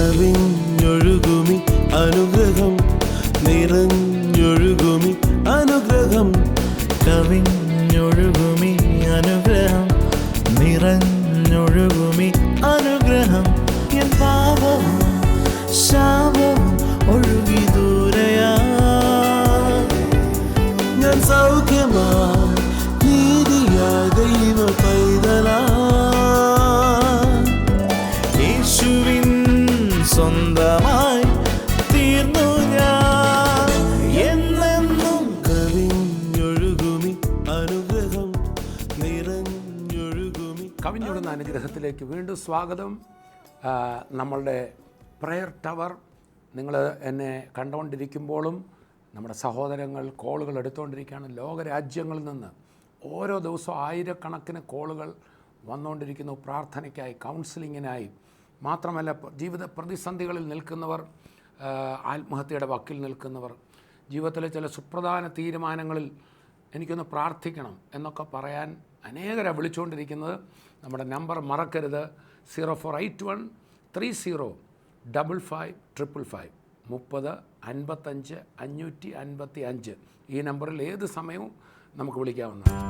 കവിഞ്ഞൊഴുകുമി അനുഗ്രഹം നിറഞ്ഞൊഴുകുമി അനുഗ്രഹം കവിഞ്ഞൊഴുകുമി അനുഗ്രഹം നിറഞ്ഞൊഴുകുമി അനുഗ്രഹം എൻ പാപവും ശാപവും ഒഴുകി ദൂരയാ ഞാൻ സൗഖ്യമാ നീതിയാ ദൈവ പൈതലാ യേശുവിൻ സ്വന്തമായി തീർന്നു ഞാൻ എന്നെന്നും. കവിഞ്ഞൊഴുകുമി അനുഗ്രഹം നിറഞ്ഞൊഴുകുമി. കവിഞ്ഞൊഴുകുന്ന അനുഗ്രഹത്തിലേക്ക് വീണ്ടും സ്വാഗതം. നമ്മളുടെ പ്രയർ ടവർ നിങ്ങൾ എന്നെ കണ്ടുകൊണ്ടിരിക്കുമ്പോഴും നമ്മുടെ സഹോദരങ്ങൾ കോളുകൾ എടുത്തുകൊണ്ടിരിക്കുകയാണ്. ലോകരാജ്യങ്ങളിൽ നിന്ന് ഓരോ ദിവസവും ആയിരക്കണക്കിന് കോളുകൾ വന്നുകൊണ്ടിരിക്കുന്നു പ്രാർത്ഥനയ്ക്കായി, കൗൺസിലിങ്ങിനായി. മാത്രമല്ല ജീവിത പ്രതിസന്ധികളിൽ നിൽക്കുന്നവർ, ആത്മഹത്യയുടെ വക്കിൽ നിൽക്കുന്നവർ, ജീവിതത്തിലെ ചില സുപ്രധാന തീരുമാനങ്ങളിൽ എനിക്കൊന്ന് പ്രാർത്ഥിക്കണം എന്നൊക്കെ പറയാൻ അനേകരാണ് വിളിച്ചുകൊണ്ടിരിക്കുന്നത്. നമ്മുടെ നമ്പർ മറക്കരുത്, 0481305555 30 55 555. ഈ നമ്പറിൽ ഏത് സമയവും നമുക്ക് വിളിക്കാവുന്നതാണ്.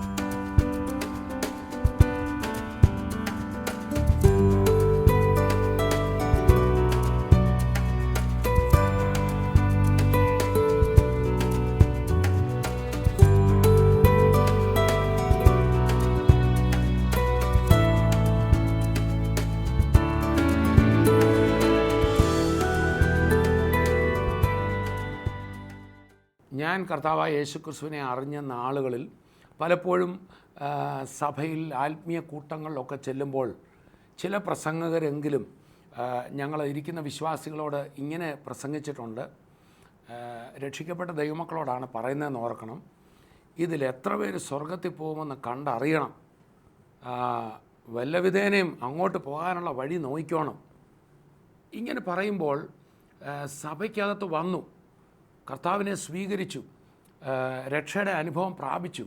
ഞാൻ കർത്താവായ യേശുക്രിസ്തുവിനെ അറിഞ്ഞ നാളുകളിൽ പലപ്പോഴും സഭയിൽ ആത്മീയ കൂട്ടങ്ങളിലൊക്കെ ചെല്ലുമ്പോൾ ചില പ്രസംഗകരെങ്കിലും ഞങ്ങൾ ഇരിക്കുന്ന വിശ്വാസികളോട് ഇങ്ങനെ പ്രസംഗിച്ചിട്ടുണ്ട്. രക്ഷിക്കപ്പെട്ട ദൈവമക്കളോടാണ് പറയുന്നതെന്ന് ഓർക്കണം. ഇതിൽ എത്ര പേര് സ്വർഗത്തിൽ പോകുമെന്ന് കണ്ടറിയണം, വല്ലവിധേനയും അങ്ങോട്ട് പോകാനുള്ള വഴി നോക്കിക്കോണം. ഇങ്ങനെ പറയുമ്പോൾ സഭയ്ക്കകത്ത് വന്നു, കർത്താവിനെ സ്വീകരിച്ചു, രക്ഷയുടെ അനുഭവം പ്രാപിച്ചു,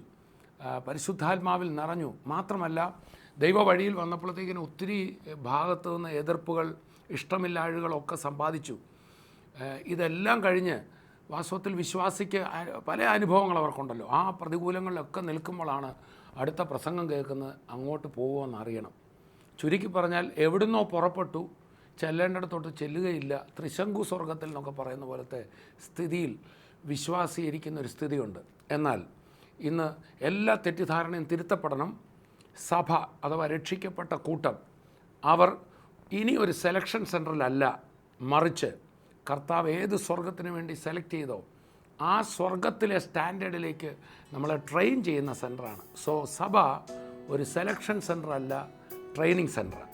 പരിശുദ്ധാത്മാവിൽ നിറഞ്ഞു. മാത്രമല്ല ദൈവ വഴിയിൽ വന്നപ്പോഴത്തേക്കിന് ഒത്തിരി ഭാഗത്തു നിന്ന് എതിർപ്പുകൾ, ഇഷ്ടമില്ലായ്മകളൊക്കെ സമ്പാദിച്ചു. ഇതെല്ലാം കഴിഞ്ഞ് വാസ്തവത്തിൽ വിശ്വാസിക്ക് പല അനുഭവങ്ങൾ അവർക്കുണ്ടല്ലോ. ആ പ്രതികൂലങ്ങളിലൊക്കെ നിൽക്കുമ്പോഴാണ് അടുത്ത പ്രസംഗം കേൾക്കുന്നത്, അങ്ങോട്ട് പോകുമെന്ന് അറിയണം. ചുരുക്കി പറഞ്ഞാൽ എവിടുന്നോ പുറപ്പെട്ടു, ചെല്ലേണ്ടിടത്തോട്ട് ചെല്ലുകയില്ല, ത്രിശങ്കു സ്വർഗത്തിൽ എന്നൊക്കെ പറയുന്ന പോലത്തെ സ്ഥിതിയിൽ വിശ്വാസി ഇരിക്കുന്ന ഒരു സ്ഥിതിയുണ്ട്. എന്നാൽ ഇന്ന് എല്ലാ തെറ്റിദ്ധാരണയും തിരുത്തപ്പെടണം. സഭ അഥവാ രക്ഷിക്കപ്പെട്ട കൂട്ടം അവർ ഇനി ഒരു സെലക്ഷൻ സെൻറ്ററിലല്ല, മറിച്ച് കർത്താവ് ഏത് സ്വർഗത്തിന് വേണ്ടി സെലക്ട് ചെയ്തോ ആ സ്വർഗത്തിലെ സ്റ്റാൻഡേർഡിലേക്ക് നമ്മളെ ട്രെയിൻ ചെയ്യുന്ന സെൻറ്ററാണ്. സോ സഭ ഒരു സെലക്ഷൻ സെൻറ്റർ അല്ല, ട്രെയിനിങ് സെൻറ്ററാണ്.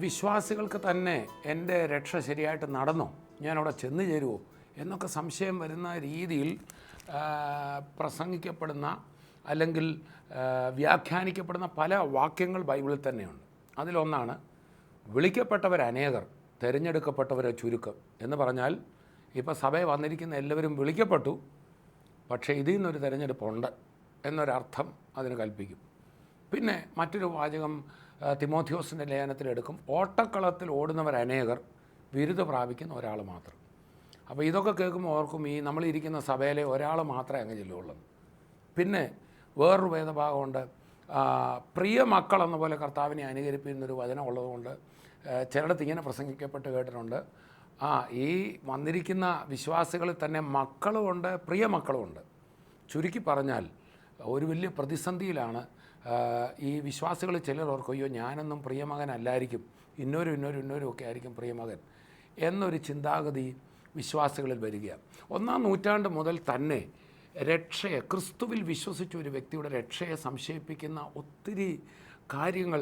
വിശ്വാസികൾക്ക് തന്നെ എൻ്റെ രക്ഷ ശരിയായിട്ട് നടന്നോ, ഞാനവിടെ ചെന്ന് ചേരുമോ എന്നൊക്കെ സംശയം വരുന്ന രീതിയിൽ പ്രസംഗിക്കപ്പെടുന്ന അല്ലെങ്കിൽ വ്യാഖ്യാനിക്കപ്പെടുന്ന പല വാക്യങ്ങൾ ബൈബിളിൽ തന്നെയുണ്ട്. അതിലൊന്നാണ് വിളിക്കപ്പെട്ടവർ അനേകർ, തിരഞ്ഞെടുക്കപ്പെട്ടവരെ ചുരുക്കം എന്ന് പറഞ്ഞാൽ ഇപ്പോൾ സഭയിൽ വന്നിരിക്കുന്ന എല്ലാവരും വിളിക്കപ്പെട്ടു, പക്ഷേ ഇതിൽ നിന്നൊരു തിരഞ്ഞെടുപ്പുണ്ട് എന്നൊരർത്ഥം അതിന് കൽപ്പിക്കും. പിന്നെ മറ്റൊരു വാചകം തിമോഥിയോസിൻ്റെ ലേഖനത്തിലെടുക്കും, ഓട്ടക്കളത്തിൽ ഓടുന്നവർ അനേകർ, ബിരുദ പ്രാപിക്കുന്ന ഒരാൾ മാത്രം. അപ്പോൾ ഇതൊക്കെ കേൾക്കുമ്പോൾ ഓർക്കും ഈ നമ്മളിരിക്കുന്ന സഭയിലെ ഒരാൾ മാത്രമേ അങ്ങ് ചെല്ലുള്ളൂ. പിന്നെ വേറൊരു വേദഭാഗമുണ്ട്, പ്രിയ മക്കൾ എന്ന പോലെ കർത്താവിനെ അനുകരിപ്പിക്കുന്നൊരു വചനം ഉള്ളതുകൊണ്ട് ചിലയിടത്ത് ഇങ്ങനെ പ്രസംഗിക്കപ്പെട്ട് കേട്ടിട്ടുണ്ട്. ഈ വന്നിരിക്കുന്ന വിശ്വാസികളിൽ തന്നെ മക്കളുമുണ്ട്, പ്രിയ മക്കളുമുണ്ട്. ചുരുക്കി പറഞ്ഞാൽ ഒരു വലിയ പ്രതിസന്ധിയിലാണ് ഈ വിശ്വാസികൾ. ചിലർ ഓർക്കും, അയ്യോ ഞാനൊന്നും പ്രിയമകനല്ലായിരിക്കും, ഇന്നോരും ഒക്കെ ആയിരിക്കും പ്രിയമകൻ എന്നൊരു ചിന്താഗതി വിശ്വാസികളിൽ വരിക. 1-ാം നൂറ്റാണ്ട് മുതൽ തന്നെ രക്ഷയെ, ക്രിസ്തുവിൽ വിശ്വസിച്ച ഒരു വ്യക്തിയുടെ രക്ഷയെ സംശയിപ്പിക്കുന്ന ഒത്തിരി കാര്യങ്ങൾ,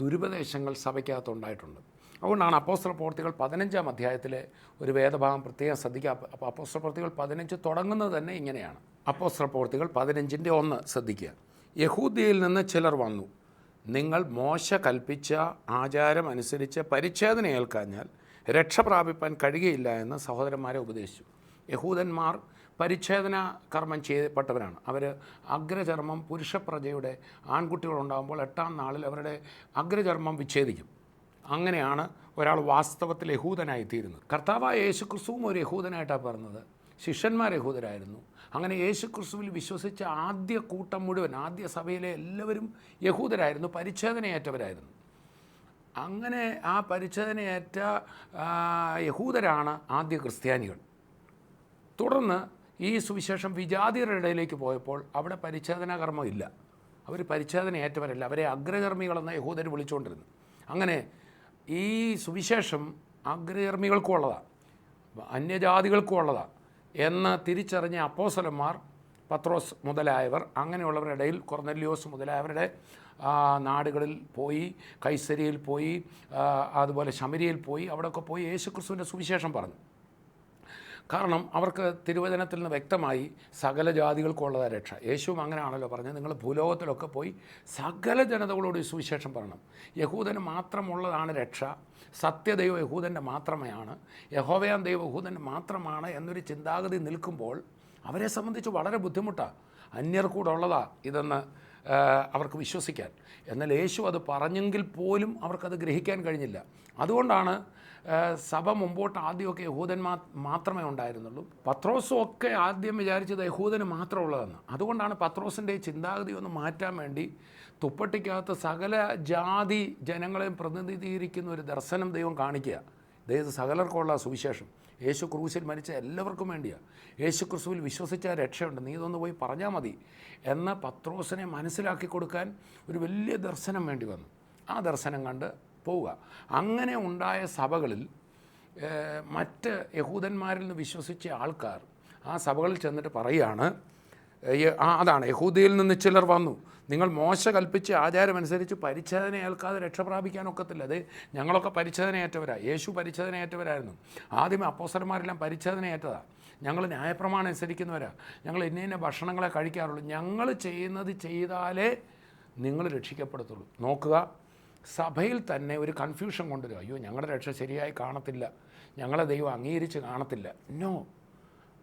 ദുരുപദേശങ്ങൾ സഭയ്ക്കകത്തുണ്ടായിട്ടുണ്ട്. അതുകൊണ്ടാണ് അപ്പോസ്തല പ്രവൃത്തികൾ 15-ാം അധ്യായത്തിലെ ഒരു വേദഭാഗം പ്രത്യേകം ശ്രദ്ധിക്കുക. അപ്പോൾ അപ്പോസ്തല പ്രവൃത്തികൾ 15 തുടങ്ങുന്നത് തന്നെ ഇങ്ങനെയാണ്. അപ്പോസ്തല പ്രവൃത്തികൾ 15-ന്റെ 1 ശ്രദ്ധിക്കുക. യഹൂദ്യയിൽ നിന്ന് ചിലർ വന്നു, നിങ്ങൾ മോശ കൽപ്പിച്ച ആചാരം അനുസരിച്ച് പരിച്ഛേദന ഏൽക്കാഞ്ഞാൽ രക്ഷ പ്രാപിപ്പാൻ കഴിയുകയില്ല എന്ന് സഹോദരന്മാരെ ഉപദേശിച്ചു. യഹൂദന്മാർ പരിച്ഛേദന കർമ്മം ചെയ്യപ്പെട്ടവരാണ്. അവർ അഗ്രചർമ്മം പുരുഷപ്രജയുടെ ആൺകുട്ടികളുണ്ടാകുമ്പോൾ 8-ാം നാളിൽ അവരുടെ അഗ്രചർമ്മം വിച്ഛേദിക്കും. അങ്ങനെയാണ് ഒരാൾ വാസ്തവത്തിൽ യഹൂദനായിത്തീരുന്നത്. കർത്താവായ യേശു ക്രിസ്തുവും ഒരു യഹൂദനായിട്ടാണ് പറഞ്ഞത്. ശിഷ്യന്മാർ യഹൂദരായിരുന്നു. അങ്ങനെ യേശു ക്രിസ്തുവിൽ വിശ്വസിച്ച ആദ്യ കൂട്ടം മുഴുവൻ, ആദ്യ സഭയിലെ എല്ലാവരും യഹൂദരായിരുന്നു, പരിച്ഛേദനയേറ്റവരായിരുന്നു. അങ്ങനെ ആ പരിച്ഛേദനയേറ്റ യഹൂദരാണ് ആദ്യ ക്രിസ്ത്യാനികൾ. തുടർന്ന് ഈ സുവിശേഷം വിജാതിയരുടെ ഇടയിലേക്ക് പോയപ്പോൾ അവിടെ പരിച്ഛേദന കർമ്മം ഇല്ല. അവർ പരിച്ഛേദനയേറ്റവരല്ല, അവരെ അഗ്രചർമ്മികളെന്ന് യഹൂദർ വിളിച്ചുകൊണ്ടിരുന്നു. അങ്ങനെ ഈ സുവിശേഷം അഗ്രചർമ്മികൾക്കും ഉള്ളതാണ്, അന്യജാതികൾക്കും ഉള്ളതാണ് എന്ന് തിരിച്ചറിഞ്ഞ അപ്പോസ്തലന്മാർ, പത്രോസ് മുതലായവർ, അങ്ങനെയുള്ളവരുടെ ഇടയിൽ കൊർന്നല്യോസ് മുതലായവരുടെ നാടുകളിൽ പോയി, കൈസരിയിൽ പോയി, അതുപോലെ ശമരിയിൽ പോയി, അവിടെയൊക്കെ പോയി യേശുക്രിസ്തുവിൻ്റെ സുവിശേഷം പറഞ്ഞു. കാരണം അവർക്ക് തിരുവചനത്തിൽ നിന്ന് വ്യക്തമായി സകല ജാതികൾക്കുള്ളതാണ് രക്ഷ. യേശുവും അങ്ങനെയാണല്ലോ പറഞ്ഞത്, നിങ്ങൾ ഭൂലോകത്തിലൊക്കെ പോയി സകല ജനതകളോട് ഈ സുവിശേഷം പറയണം. യഹൂദന് മാത്രമുള്ളതാണ് രക്ഷ, സത്യദൈവം യഹൂദൻ്റെ മാത്രമാണ്, യഹോവയാം ദൈവം യഹൂദൻ്റെ മാത്രമാണ് എന്നൊരു ചിന്താഗതി നിൽക്കുമ്പോൾ അവരെ സംബന്ധിച്ച് വളരെ ബുദ്ധിമുട്ടാണ്. അന്യർ കൂടെ ഉള്ളതാ ഇതെന്ന് അവർക്ക് വിശ്വസിക്കാൻ. എന്നാൽ യേശു അത് പറഞ്ഞെങ്കിൽ പോലും അവർക്കത് ഗ്രഹിക്കാൻ കഴിഞ്ഞില്ല. അതുകൊണ്ടാണ് സഭ മുമ്പോട്ട് ആദ്യമൊക്കെ യഹൂദന്മാർ മാത്രമേ ഉണ്ടായിരുന്നുള്ളൂ. പത്രോസും ഒക്കെ ആദ്യം വിചാരിച്ചത് യഹൂദന് മാത്രമുള്ളതെന്ന്. അതുകൊണ്ടാണ് പത്രോസിൻ്റെ ചിന്താഗതി ഒന്ന് മാറ്റാൻ വേണ്ടി തുപ്പട്ടിക്കകത്ത് സകല ജാതി ജനങ്ങളെയും പ്രതിനിധീകരിക്കുന്ന ഒരു ദർശനം ദൈവം കാണിക്കുക. ദൈവം സകലർക്കുള്ള സുവിശേഷം, യേശു ക്രൂശിൽ മരിച്ച എല്ലാവർക്കും വേണ്ടിയാണ്. യേശു ക്രിസ്തുവിൽ വിശ്വസിച്ചാൽ രക്ഷയുണ്ട്, നീ ഇതൊന്ന് പോയി പറഞ്ഞാൽ മതി എന്ന് പത്രോസിനെ മനസ്സിലാക്കി കൊടുക്കാൻ ഒരു വലിയ ദർശനം വേണ്ടി വന്നു. ആ ദർശനം കണ്ട് പോവുക. അങ്ങനെ ഉണ്ടായ സഭകളിൽ മറ്റ് യഹൂദന്മാരിൽ നിന്ന് വിശ്വസിച്ച ആൾക്കാർ ആ സഭകളിൽ ചെന്നിട്ട് പറയുകയാണ്, അതാണ് യഹൂദിയിൽ നിന്ന് ചിലർ വന്നു, നിങ്ങൾ മോശ കൽപ്പിച്ച ആചാരമനുസരിച്ച് പരിച്ഛേദന ഏൽക്കാതെ രക്ഷ പ്രാപിക്കാനൊക്കത്തില്ല. അത് ഞങ്ങളൊക്കെ പരിച്ഛേദനയേറ്റവരാണ്, യേശു പരിച്ഛേദനയേറ്റവരായിരുന്നു. ആദ്യമേ അപ്പോസ്തലന്മാരെല്ലാം പരിച്ഛേദനയേറ്റതാണ്. ഞങ്ങൾ ന്യായപ്രമാണം അനുസരിക്കുന്നവരാണ്, ഞങ്ങൾ ഇന്ന ഭക്ഷണങ്ങളെ കഴിക്കാറുള്ളൂ, ഞങ്ങൾ ചെയ്യുന്നത് ചെയ്താലേ നിങ്ങൾ രക്ഷിക്കപ്പെടത്തുള്ളൂ. നോക്കുക, സഭയിൽ തന്നെ ഒരു കൺഫ്യൂഷൻ കൊണ്ടുവരും. അയ്യോ, ഞങ്ങളുടെ രക്ഷ ശരിയായി കാണത്തില്ല, ഞങ്ങളെ ദൈവം അംഗീകരിച്ച് കാണത്തില്ല. നോ,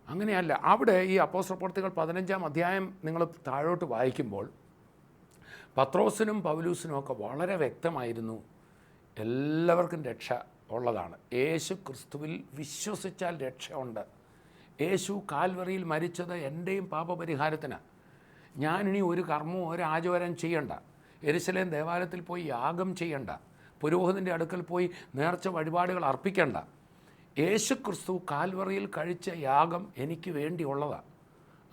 അങ്ങനെയല്ല. അവിടെ ഈ അപ്പോസ്തലപ്രവൃത്തികൾ 15-ാം അധ്യായം നിങ്ങൾ താഴോട്ട് വായിക്കുമ്പോൾ പത്രോസിനും പൗലൂസിനും ഒക്കെ വളരെ വ്യക്തമായിരുന്നു എല്ലാവർക്കും രക്ഷ ഉള്ളതാണ്. യേശു ക്രിസ്തുവിൽ വിശ്വസിച്ചാൽ രക്ഷയുണ്ട്. യേശു കാൽവറിയിൽ മരിച്ചത് എൻ്റെയും പാപപരിഹാരത്തിന്. ഞാനിനി ഒരു കർമ്മവും ഒരു ആചാരം ചെയ്യണ്ട, യെരുശലേം ദേവാലയത്തിൽ പോയി യാഗം ചെയ്യണ്ട, പുരോഹിതൻ്റെ അടുക്കൽ പോയി നേർച്ച വഴിപാടുകൾ അർപ്പിക്കണ്ട. യേശു ക്രിസ്തു കാൽവറിയിൽ കഴിച്ച യാഗം എനിക്ക് വേണ്ടിയുള്ളതാണ്.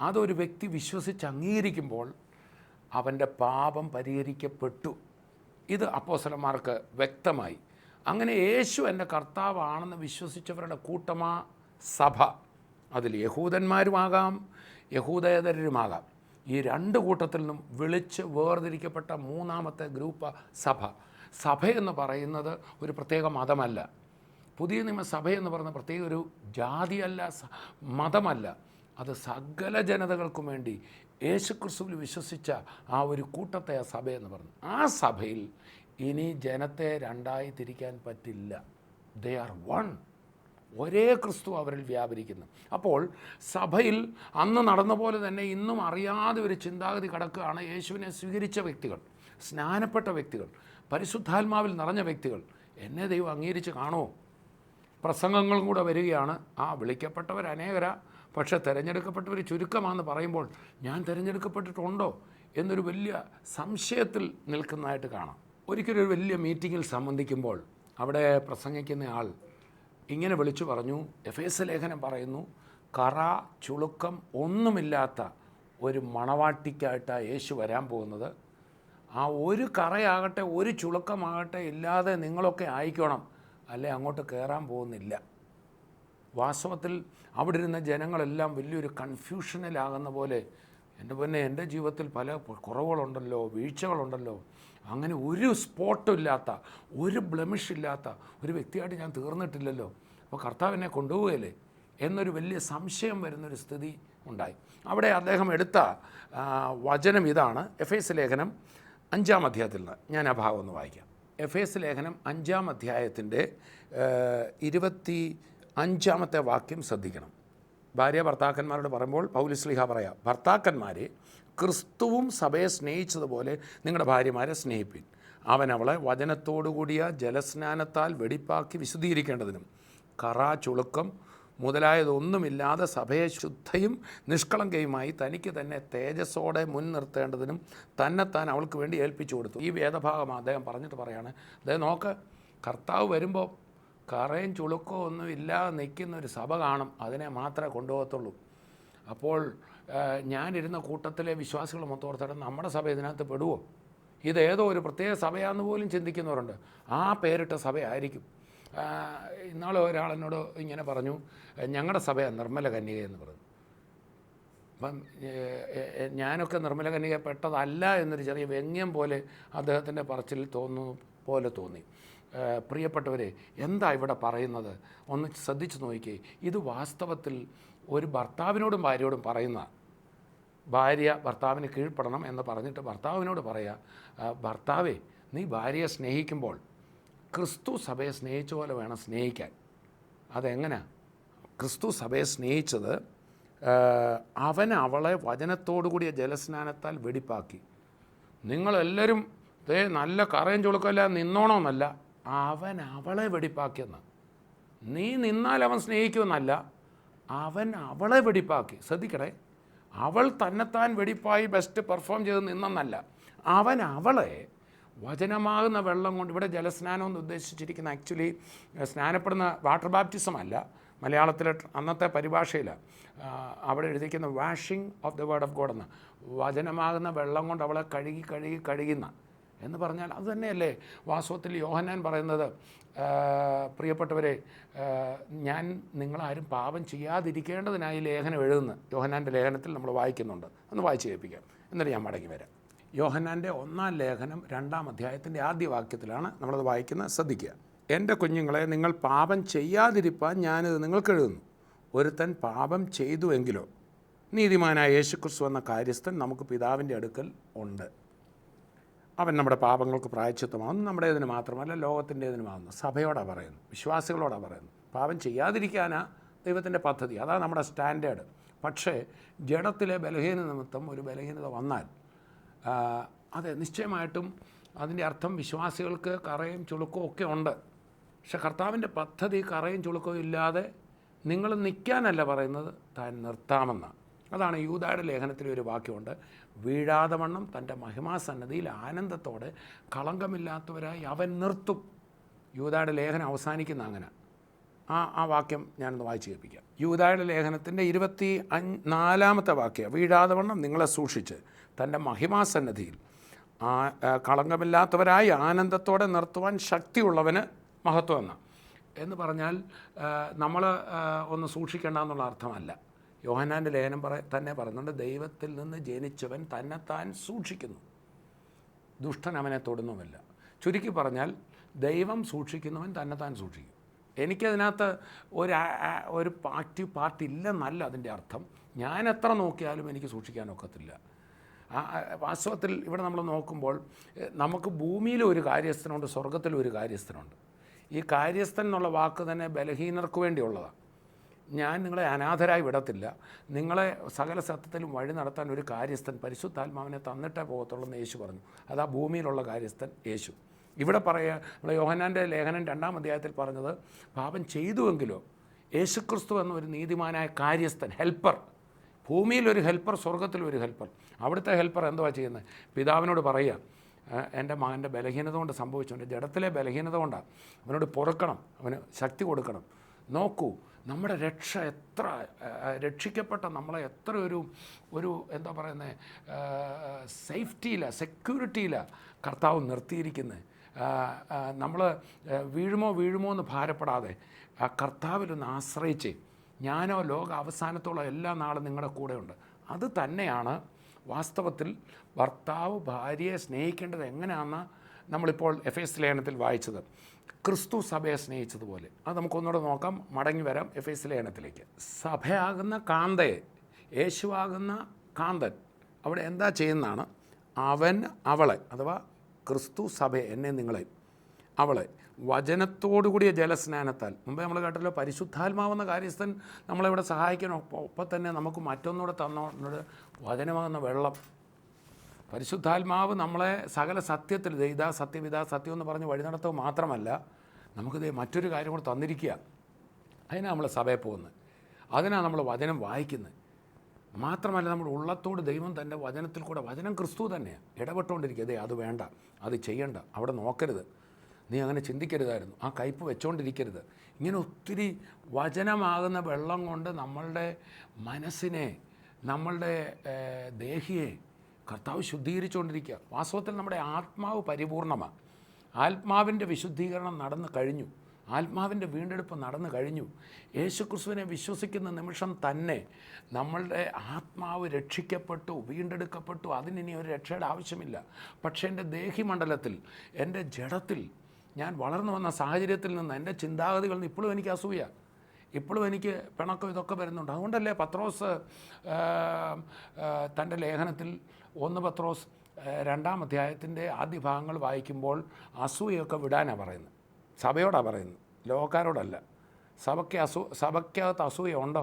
അതൊരു വ്യക്തി വിശ്വസിച്ച് അംഗീകരിക്കുമ്പോൾ അവൻ്റെ പാപം പരിഹരിക്കപ്പെട്ടു. ഇത് അപ്പോസ്തലന്മാർക്ക് വ്യക്തമായി. അങ്ങനെ യേശു എൻ്റെ കർത്താവാണെന്ന് വിശ്വസിച്ചവരുടെ കൂട്ടമാ സഭ. അതിൽ യഹൂദന്മാരുമാകാം, യഹൂദേതരരുമാകാം. ഈ രണ്ട് കൂട്ടത്തിൽ നിന്നും വിളിച്ച് വേർതിരിക്കപ്പെട്ട മൂന്നാമത്തെ ഗ്രൂപ്പ് സഭ. സഭയെന്ന് പറയുന്നത് ഒരു പ്രത്യേക മതമല്ല. പുതിയ നിയമസഭയെന്ന് പറയുന്ന പ്രത്യേക ഒരു ജാതിയല്ല, മതമല്ല. അത് സകല ജനതകൾക്കും വേണ്ടി യേശുക്രിസ്തുവിൽ വിശ്വസിച്ച ആ ഒരു കൂട്ടത്തെ ആ സഭയെന്ന് പറഞ്ഞു. ആ സഭയിൽ ഇനി ജനത്തെ രണ്ടായി തിരിക്കാൻ പറ്റില്ല. They are one. ഒരേ ക്രിസ്തു അവരിൽ വ്യാപരിക്കുന്നു. അപ്പോൾ സഭയിൽ അന്ന് നടന്ന പോലെ തന്നെ ഇന്നും അറിയാതെ ഒരു ചിന്താഗതി കിടക്കുകയാണ്. യേശുവിനെ സ്വീകരിച്ച വ്യക്തികൾ, സ്നാനപ്പെട്ട വ്യക്തികൾ, പരിശുദ്ധാത്മാവിൽ നിറഞ്ഞ വ്യക്തികൾ, എന്നെ ദൈവം അംഗീകരിച്ച് കാണുമോ? പ്രസംഗങ്ങളും കൂടെ വരികയാണ്. വിളിക്കപ്പെട്ടവർ അനേകരാ, പക്ഷേ തിരഞ്ഞെടുക്കപ്പെട്ടവർ ചുരുക്കമാണെന്ന് പറയുമ്പോൾ ഞാൻ തിരഞ്ഞെടുക്കപ്പെട്ടിട്ടുണ്ടോ എന്നൊരു വലിയ സംശയത്തിൽ നിൽക്കുന്നതായിട്ട് കാണാം. ഒരിക്കലൊരു വലിയ മീറ്റിങ്ങിൽ സംബന്ധിക്കുമ്പോൾ അവിടെ പ്രസംഗിക്കുന്ന ആൾ ഇങ്ങനെ വിളിച്ചു പറഞ്ഞു, എഫേസ്യ ലേഖനം പറയുന്നു, കറ ചുളുക്കം ഒന്നുമില്ലാത്ത ഒരു മണവാട്ടിക്കായിട്ടാണ് യേശു വരാൻ പോകുന്നത്. ആ ഒരു കറയാകട്ടെ ഒരു ചുളുക്കമാകട്ടെ ഇല്ലാതെ നിങ്ങളൊക്കെ ആയിക്കണം, അല്ലെ അങ്ങോട്ട് കയറാൻ പോകുന്നില്ല. വാസ്തവത്തിൽ അവിടെ ഇരുന്ന ജനങ്ങളെല്ലാം വലിയൊരു കൺഫ്യൂഷനിലാകുന്ന പോലെ, എൻ്റെ പൊന്നെ, എൻ്റെ ജീവിതത്തിൽ പല കുറവുകളുണ്ടല്ലോ, വീഴ്ചകളുണ്ടല്ലോ, അങ്ങനെ ഒരു സ്പോട്ടും ഇല്ലാത്ത, ഒരു ബ്ലെമിഷില്ലാത്ത ഒരു വ്യക്തിയായിട്ട് ഞാൻ തീർന്നിട്ടില്ലല്ലോ, അപ്പോൾ കർത്താവ് എന്നെ കൊണ്ടുപോവുകയല്ലേ എന്നൊരു വലിയ സംശയം വരുന്നൊരു സ്ഥിതി ഉണ്ടായി. അവിടെ അദ്ദേഹം എടുത്ത വചനം ഇതാണ്. എഫേസ്യ ലേഖനം 5-ാം അധ്യായത്തിൽ നിന്ന് ഞാൻ ആ ഭാഗം ഒന്ന് വായിക്കാം. എഫേസ്യ ലേഖനം 5-ാം അധ്യായത്തിൻ്റെ 25-ാമത്തെ വാക്യം ശ്രദ്ധിക്കണം. ഭാര്യ ഭർത്താക്കന്മാരോട് പറയുമ്പോൾ പൗലോസ് പറയാം, ഭർത്താക്കന്മാരെ ക്രിസ്തുവും സഭയെ സ്നേഹിച്ചതുപോലെ നിങ്ങളുടെ ഭാര്യമാരെ സ്നേഹിപ്പിൻ. അവൻ അവളെ വചനത്തോടു കൂടിയ ജലസ്നാനത്താൽ വെടിപ്പാക്കി വിശുദ്ധീകരിക്കേണ്ടതിനും കറ, ചുളുക്കം മുതലായതൊന്നുമില്ലാതെ സഭയെ ശുദ്ധയും നിഷ്കളങ്കയുമായി തനിക്ക് തന്നെ തേജസ്സോടെ മുൻനിർത്തേണ്ടതിനും തന്നെത്താൻ അവൾക്ക് വേണ്ടി ഏൽപ്പിച്ചു കൊടുത്തു. ഈ വേദഭാഗം അദ്ദേഹം പറഞ്ഞിട്ട് പറയാണ്, അദ്ദേഹം നോക്ക്, കർത്താവ് വരുമ്പോൾ കറയും ചുളുക്കോ ഒന്നും ഇല്ലാതെ നിൽക്കുന്ന ഒരു സഭ കാണും, അതിനെ മാത്രമേ കൊണ്ടുപോകത്തുള്ളൂ. അപ്പോൾ ഞാനിരുന്ന കൂട്ടത്തിലെ വിശ്വാസികൾ മൊത്തോർത്തിട്ട് നമ്മുടെ സഭ ഇതിനകത്ത് പെടുവോ? ഇതേതോ ഒരു പ്രത്യേക സഭയാണെന്ന് പോലും ചിന്തിക്കുന്നവരുണ്ട്. ആ പേരിട്ട സഭയായിരിക്കും. ഇന്നാൾ ഒരാളെന്നോട് ഇങ്ങനെ പറഞ്ഞു, ഞങ്ങളുടെ സഭയാണ് നിർമ്മല കന്യക എന്ന് പറഞ്ഞു. അപ്പം ഞാനൊക്കെ നിർമ്മല കന്യക പെട്ടതല്ല എന്നൊരു ചെറിയ വ്യംഗ്യം പോലെ അദ്ദേഹത്തിൻ്റെ പറച്ചിൽ തോന്നി. പ്രിയപ്പെട്ടവരെ, എന്താ ഇവിടെ പറയുന്നത് ഒന്ന് ശ്രദ്ധിച്ചു നോക്കിയേ. ഇത് വാസ്തവത്തിൽ ഒരു ഭർത്താവിനോടും ഭാര്യയോടും പറയുന്ന, ഭാര്യ ഭർത്താവിന് കീഴ്പ്പെടണം എന്ന് പറഞ്ഞിട്ട് ഭർത്താവിനോട് പറയുക, ഭർത്താവേ, നീ ഭാര്യയെ സ്നേഹിക്കുമ്പോൾ ക്രിസ്തു സഭയെ സ്നേഹിച്ച പോലെ വേണം സ്നേഹിക്കാൻ. അതെങ്ങനെ? ക്രിസ്തു സഭയെ സ്നേഹിച്ചത് അവൻ അവളെ വചനത്തോടു കൂടിയ ജലസ്നാനത്താൽ വെടിപ്പാക്കി. നിങ്ങളെല്ലാവരും നല്ല കറയും ചുളുക്കമില്ല നിന്നോണമെന്നല്ല, അവൻ അവളെ വെടിപ്പാക്കിയെന്ന്. നീ നിന്നാൽ അവൻ സ്നേഹിക്കുമെന്നല്ല, അവൻ അവളെ വെടിപ്പാക്കി. ശ്രദ്ധിക്കണേ, അവൾ തന്നെത്താൻ വെടിപ്പായി ബെസ്റ്റ് പെർഫോം ചെയ്ത് നിന്നെന്നല്ല, അവൻ അവളെ വചനമാകുന്ന വെള്ളം കൊണ്ട്, ഇവിടെ ജലസ്നാനം എന്ന് ഉദ്ദേശിച്ചിരിക്കുന്ന ആക്ച്വലി സ്നാനപ്പെടുന്ന വാട്ടർ ബാപ്റ്റിസം അല്ല, മലയാളത്തിലെ അന്നത്തെ പരിഭാഷയിൽ അവിടെ എഴുതിയിരിക്കുന്ന washing of the word of God എന്ന്, വചനമാകുന്ന വെള്ളം കൊണ്ട് അവളെ കഴുകുന്ന എന്ന് പറഞ്ഞാൽ അത് തന്നെയല്ലേ വാസ്തവത്തിൽ യോഹന്നാൻ പറയുന്നത്, പ്രിയപ്പെട്ടവരെ, ഞാൻ നിങ്ങളാരും പാപം ചെയ്യാതിരിക്കേണ്ടതിനായി ലേഖനം എഴുതുന്നു. യോഹന്നാൻ്റെ ലേഖനത്തിൽ നമ്മൾ വായിക്കുന്നുണ്ട്, ഒന്ന് വായിച്ച് കേൾപ്പിക്കാം, എന്നിട്ട് ഞാൻ മടങ്ങി വരാം. യോഹന്നാൻ്റെ 1-ാം ലേഖനം 2-ാം അധ്യായത്തിൻ്റെ ആദ്യ വാക്യത്തിലാണ് നമ്മളത് വായിക്കുന്നത്. ശ്രദ്ധിക്കുക. എൻ്റെ കുഞ്ഞുങ്ങളെ, നിങ്ങൾ പാപം ചെയ്യാതിരിപ്പാൻ ഞാനിത് നിങ്ങൾക്ക് എഴുതുന്നു. ഒരുത്തൻ പാപം ചെയ്തുവെങ്കിലോ നീതിമാനായ യേശുക്രിസ്തു എന്ന കാര്യസ്ഥൻ നമുക്ക് പിതാവിൻ്റെ അടുക്കൽ ഉണ്ട്. അവൻ നമ്മുടെ പാപങ്ങൾക്ക് പ്രായശ്ചിത്തമാകുന്നു. നമ്മുടെ ഇതിന് മാത്രമല്ല, ലോകത്തിൻ്റെ ഇതിനുമാകുന്നു. സഭയോടാണ് പറയുന്നു, വിശ്വാസികളോടാണ് പറയുന്നു. പാപം ചെയ്യാതിരിക്കാനാണ് ദൈവത്തിൻ്റെ പദ്ധതി, അതാണ് നമ്മുടെ സ്റ്റാൻഡേർഡ്. പക്ഷേ ജഡത്തിലെ ബലഹീന നിമിത്തം ഒരു ബലഹീനത വന്നാൽ അതെ, നിശ്ചയമായിട്ടും അതിൻ്റെ അർത്ഥം വിശ്വാസികൾക്ക് കറയും ചുളുക്കവും ഒക്കെ ഉണ്ട്. പക്ഷെ കർത്താവിൻ്റെ പദ്ധതി കറയും ചുളുക്കവും ഇല്ലാതെ നിങ്ങൾ നിൽക്കാനല്ല പറയുന്നത്, താൻ നിർത്താമെന്നാണ്. അതാണ് യൂദായുടെ ലേഖനത്തിലെ ഒരു വാക്യമുണ്ട്, വീഴാതെ വണ്ണം തൻ്റെ മഹിമാസന്നദ്ധിയിൽ ആനന്ദത്തോടെ കളങ്കമില്ലാത്തവരായി അവൻ നിർത്തും. യൂദായുടെ ലേഖനം അവസാനിക്കുന്ന അങ്ങനെ. ആ വാക്യം ഞാനൊന്ന് വായിച്ച് കേൾപ്പിക്കാം. യൂദായുടെ ലേഖനത്തിൻ്റെ 24-ാമത്തെ വാക്യം, വീഴാതെ വണ്ണം നിങ്ങളെ സൂക്ഷിച്ച് തൻ്റെ മഹിമാസന്നദ്ധിയിൽ കളങ്കമില്ലാത്തവരായി ആനന്ദത്തോടെ നിർത്തുവാൻ ശക്തിയുള്ളവന് മഹത്വം എന്ന് പറഞ്ഞാൽ നമ്മൾ ഒന്ന് സൂക്ഷിക്കേണ്ട എന്നുള്ള അർത്ഥമല്ല. യോഹന്നാൻ്റെ ലേഖനം തന്നെ പറയുന്നുണ്ട്, ദൈവത്തിൽ നിന്ന് ജനിച്ചവൻ തന്നെത്താൻ സൂക്ഷിക്കുന്നു, ദുഷ്ടൻ അവനെ തൊടുന്നുമില്ല. ചുരുക്കി പറഞ്ഞാൽ ദൈവം സൂക്ഷിക്കുന്നവൻ തന്നെത്താൻ സൂക്ഷിക്കും. എനിക്കതിനകത്ത് ഒരു ആക്റ്റീവ് പാർട്ട് ഇല്ലെന്നല്ല അതിൻ്റെ അർത്ഥം. ഞാൻ എത്ര നോക്കിയാലും എനിക്ക് സൂക്ഷിക്കാനൊക്കത്തില്ല. വാസ്തവത്തിൽ ഇവിടെ നമ്മൾ നോക്കുമ്പോൾ നമുക്ക് ഭൂമിയിലും ഒരു കാര്യസ്ഥനുണ്ട്, സ്വർഗത്തിലും ഒരു കാര്യസ്ഥനുണ്ട്. ഈ കാര്യസ്ഥൻ എന്നുള്ള വാക്ക് തന്നെ ബലഹീനർക്ക് വേണ്ടിയുള്ളതാണ്. ഞാൻ നിങ്ങളെ അനാഥരായി വിടത്തില്ല, നിങ്ങളെ സകല സത്യത്തിലും വഴി നടത്താൻ ഒരു കാര്യസ്ഥൻ പരിശുദ്ധാത്മാവിനെ തന്നിട്ടേ പോകത്തുള്ളൂ എന്ന് യേശു പറഞ്ഞു. അതാ ഭൂമിയിലുള്ള കാര്യസ്ഥൻ യേശു. ഇവിടെ പറയുക, നമ്മൾ യോഹന്നാൻ്റെ ലേഖനം 2-ാം അധ്യായത്തിൽ പറഞ്ഞത്, പാപം ചെയ്തുവെങ്കിലോ യേശുക്രിസ്തു എന്നൊരു നീതിമാനായ കാര്യസ്ഥൻ, ഹെൽപ്പർ, ഭൂമിയിലൊരു ഹെൽപ്പർ, സ്വർഗത്തിലൊരു ഹെൽപ്പർ. അവിടുത്തെ ഹെൽപ്പർ എന്തുവാ ചെയ്യുന്നത്? പിതാവിനോട് പറയുക, എൻ്റെ മകൻ്റെ ബലഹീനത കൊണ്ട് സംഭവിച്ചു, എൻ്റെ ജഡത്തിലെ ബലഹീനത കൊണ്ടാണ്, അവനോട് പൊറുക്കണം, അവന് ശക്തി കൊടുക്കണം. നോക്കൂ, നമ്മുടെ രക്ഷ എത്ര, രക്ഷിക്കപ്പെട്ട നമ്മളെ എത്ര ഒരു എന്താ പറയുന്നത്, സേഫ്റ്റിയിലാണ്, സെക്യൂരിറ്റിയിലാണ് കർത്താവ് നിർത്തിയിരിക്കുന്നത്. നമ്മൾ വീഴുമോ എന്ന് ഭാരപ്പെടാതെ കർത്താവിലൊന്ന് ആശ്രയിച്ച്, ഞാനോ ലോക അവസാനത്തോളം എല്ലാ നാളും നിങ്ങളുടെ കൂടെയുണ്ട്. അത് തന്നെയാണ് വാസ്തവത്തിൽ ഭർത്താവ് ഭാര്യയെ സ്നേഹിക്കേണ്ടത് എങ്ങനെയാണെന്ന് നമ്മളിപ്പോൾ എഫേസ് ലേഖനത്തിൽ വായിച്ചത്. ക്രിസ്തു സഭയെ സ്നേഹിച്ചതുപോലെ. അത് നമുക്കൊന്നുകൂടെ നോക്കാം, മടങ്ങി വരാം എഫേസ് ലേഖനത്തിലേക്ക്. സഭയാകുന്ന കാന്തയെ, യേശുവാകുന്ന കാന്തൻ അവിടെ എന്താ ചെയ്യുന്നതാണ്? അവൻ അവളെ, അഥവാ ക്രിസ്തു സഭയെ, എന്നെ നിങ്ങളെ, അവളെ വചനത്തോടു കൂടിയ ജലസ്നാനത്താൽ, മുമ്പേ നമ്മൾ കേട്ടല്ലോ പരിശുദ്ധാത്മാവെന്ന കാര്യസ്ഥൻ നമ്മളിവിടെ സഹായിക്കണം. ഒപ്പം തന്നെ നമുക്ക് മറ്റൊന്നുകൂടെ തന്നോട് വചനമാകുന്ന വെള്ളം. പരിശുദ്ധാത്മാവ് നമ്മളെ സകല സത്യത്തിൽ ഇതാ സത്യം ഇതാ സത്യം എന്ന് പറഞ്ഞ് വഴി നടത്തുക മാത്രമല്ല, നമുക്കിത് മറ്റൊരു കാര്യം കൂടെ തന്നിരിക്കുക. അതിനാണ് നമ്മൾ സഭയിൽ പോകുന്നത്, അതിനാണ് നമ്മൾ വചനം വായിക്കുന്നത്. മാത്രമല്ല നമ്മുടെ ഉള്ളത്തോട് ദൈവം തൻ്റെ വചനത്തിൽ കൂടെ, വചനം ക്രിസ്തു തന്നെയാണ് ഇടപെട്ടുകൊണ്ടിരിക്കുക. അതെ അത് വേണ്ട, അത് ചെയ്യണ്ട, അവിടെ നോക്കരുത്, നീ അങ്ങനെ ചിന്തിക്കരുതായിരുന്നു, ആ കയ്പ് വെച്ചോണ്ടിരിക്കരുത്. ഇങ്ങനെ ഒത്തിരി വചനമാകുന്ന വെള്ളം കൊണ്ട് നമ്മളുടെ മനസ്സിനെ, നമ്മളുടെ ദേഹിയെ കർത്താവ് ശുദ്ധീകരിച്ചുകൊണ്ടിരിക്കുക. വാസ്തവത്തിൽ നമ്മുടെ ആത്മാവ് പരിപൂർണമാണ്. ആത്മാവിൻ്റെ വിശുദ്ധീകരണം നടന്നു കഴിഞ്ഞു, ആത്മാവിൻ്റെ വീണ്ടെടുപ്പ് നടന്നു കഴിഞ്ഞു. യേശുക്രിസ്തുവിനെ വിശ്വസിക്കുന്ന നിമിഷം തന്നെ നമ്മളുടെ ആത്മാവ് രക്ഷിക്കപ്പെട്ടു, വീണ്ടെടുക്കപ്പെട്ടു. അതിനി ഒരു രക്ഷയുടെ ആവശ്യമില്ല. പക്ഷേ എൻ്റെ ദേഹിമണ്ഡലത്തിൽ, എൻ്റെ ജഡത്തിൽ, ഞാൻ വളർന്നു വന്ന സാഹചര്യത്തിൽ നിന്ന്, എൻ്റെ ചിന്താഗതികളിൽ നിന്ന് ഇപ്പോഴും എനിക്ക് അസൂയ, ഇപ്പോഴും എനിക്ക് പിണക്കം, ഇതൊക്കെ വരുന്നുണ്ട്. അതുകൊണ്ടല്ലേ പത്രോസ് തൻ്റെ ലേഖനത്തിൽ 1 പത്രോസ് 2-ാം അധ്യായത്തിൻ്റെ ആദ്യ ഭാഗങ്ങൾ വായിക്കുമ്പോൾ അസൂയൊക്കെ വിടാനാണ് പറയുന്നത്. സഭയോടാണ് പറയുന്നത്, ലോകക്കാരോടല്ല. സഭയ്ക്കകത്ത് അസൂയ ഉണ്ടോ?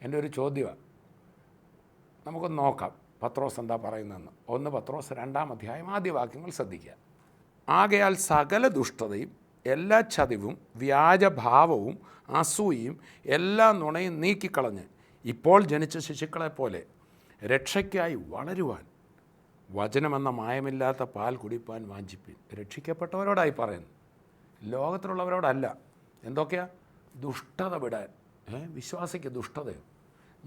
എൻ്റെ ഒരു ചോദ്യമാണ്. നമുക്കൊന്ന് നോക്കാം പത്രോസ് എന്താ പറയുന്നതെന്ന്. 1 പത്രോസ് 2-ാം അധ്യായം ആദ്യ വാക്യങ്ങൾ ശ്രദ്ധിക്കുക. ആകയാൽ സകല ദുഷ്ടതയും എല്ലാ ചതിവും വ്യാജഭാവവും അസൂയയും എല്ലാ നുണയും നീക്കിക്കളഞ്ഞ് ഇപ്പോൾ ജനിച്ച ശിശുക്കളെപ്പോലെ രക്ഷയ്ക്കായി വളരുവാൻ വചനമെന്ന മായമില്ലാത്ത പാൽ കുടിപ്പാൻ വാഞ്ചിപ്പിൻ. രക്ഷിക്കപ്പെട്ടവരോടായി പറയുന്നു, ലോകത്തിലുള്ളവരോടല്ല. എന്തൊക്കെയാ? ദുഷ്ടത വിടാൻ. വിശ്വാസിക്ക് ദുഷ്ടതയോ?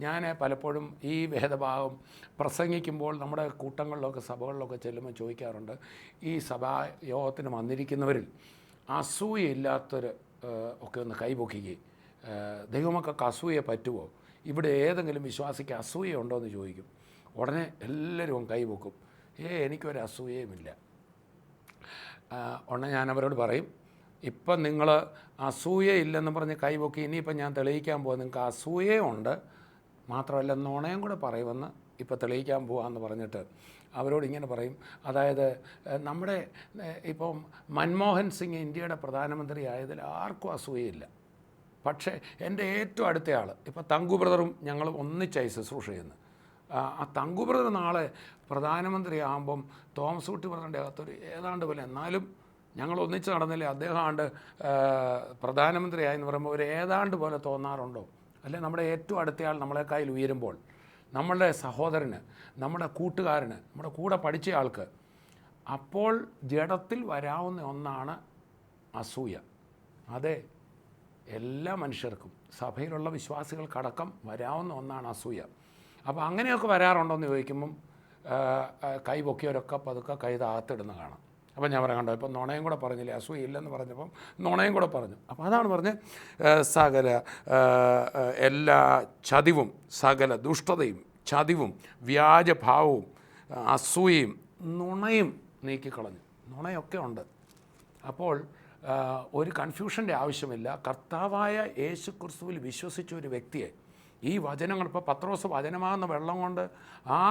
ഞാൻ പലപ്പോഴും ഈ വേദഭാഗം പ്രസംഗിക്കുമ്പോൾ നമ്മുടെ കൂട്ടങ്ങളിലൊക്കെ സഭകളിലൊക്കെ ചെല്ലുമ്പോൾ ചോദിക്കാറുണ്ട്, ഈ സഭായോഗത്തിന് വന്നിരിക്കുന്നവരിൽ അസൂയയില്ലാത്തൊരു ഒക്കെ ഒന്ന് കൈപൊക്കുകയും, ദൈവമക്കൾക്ക് അസൂയ പറ്റുമോ, ഇവിടെ ഏതെങ്കിലും വിശ്വാസിക്ക് അസൂയ ഉണ്ടോ എന്ന് ചോദിക്കും. ഉടനെ എല്ലാവരും കൈപൊക്കും, എനിക്കൊരു അസൂയയുമില്ല. ഉടനെ ഞാൻ അവരോട് പറയും, ഇപ്പം നിങ്ങൾ അസൂയ ഇല്ലെന്ന് പറഞ്ഞ് കൈപൊക്കി, ഇനിയിപ്പം ഞാൻ തെളിയിക്കാൻ പോകും നിങ്ങൾക്ക് അസൂയയുണ്ട്, മാത്രമല്ല നുണയും കൂടെ പറയുമെന്ന് ഇപ്പോൾ തെളിയിക്കാൻ പോകാമെന്ന് പറഞ്ഞിട്ട് അവരോട് ഇങ്ങനെ പറയും. അതായത് നമ്മുടെ ഇപ്പം മൻമോഹൻ സിംഗ് ഇന്ത്യയുടെ പ്രധാനമന്ത്രി ആയതിൽ ആർക്കും അസൂയയില്ല. പക്ഷേ എൻ്റെ ഏറ്റവും അടുത്ത ആൾ, ഇപ്പോൾ തങ്കു ബ്രദറും ഞങ്ങളും ഒന്നിച്ചായി ശുശ്രൂഷ ചെയ്യുന്നു. ആ തങ്കു ബ്രദർ നാളെ പ്രധാനമന്ത്രി ആകുമ്പം തോമസ് കുട്ടി ബ്രദറിൻ്റെ അകത്തൊരു ഏതാണ്ട് പോലെ, എന്നാലും ഞങ്ങൾ ഒന്നിച്ച് നടന്നില്ലേ, അദ്ദേഹം ആണ്ട് പ്രധാനമന്ത്രിയായെന്ന് പറയുമ്പോൾ ഒരു ഏതാണ്ട് പോലെ തോന്നാറുണ്ടോ? അല്ലെ നമ്മുടെ ഏറ്റവും അടുത്തയാൾ നമ്മളെക്കായിൽ ഉയരുമ്പോൾ, നമ്മളുടെ സഹോദരന്, നമ്മുടെ കൂട്ടുകാരന്, നമ്മുടെ കൂടെ പഠിച്ച ആൾക്ക്, അപ്പോൾ ജഡത്തിൽ വരാവുന്ന ഒന്നാണ് അസൂയ. അതെ, എല്ലാ മനുഷ്യർക്കും, സഭയിലുള്ള വിശ്വാസികൾക്കടക്കം വരാവുന്ന ഒന്നാണ് അസൂയ. അപ്പോൾ അങ്ങനെയൊക്കെ വരാറുണ്ടോയെന്ന് ചോദിക്കുമ്പം കൈ പൊക്കിയവരൊക്കെ പതുക്കെ കൈ താത്തിടുന്ന കാണാം. അപ്പോൾ ഞാൻ പറയാം, കണ്ടോ ഇപ്പം നുണയും കൂടെ പറഞ്ഞില്ലേ, അസൂയ ഇല്ലെന്ന് പറഞ്ഞപ്പം നുണയും കൂടെ പറഞ്ഞു. അപ്പോൾ അതാണ് പറഞ്ഞ് സകല എല്ലാ ചതിവും, സകല ദുഷ്ടതയും ചതിവും വ്യാജഭാവവും അസൂയയും നുണയും നീക്കിക്കളഞ്ഞു. നുണയൊക്കെ ഉണ്ട്. അപ്പോൾ ഒരു കൺഫ്യൂഷൻ്റെ ആവശ്യമില്ല. കർത്താവായ യേശു ക്രിസ്തുവിൽ വിശ്വസിച്ച ഒരു വ്യക്തിയെ ഈ വചനങ്ങൾ, ഇപ്പോൾ പത്രോസ് വചനമാകുന്ന വെള്ളം കൊണ്ട് ആ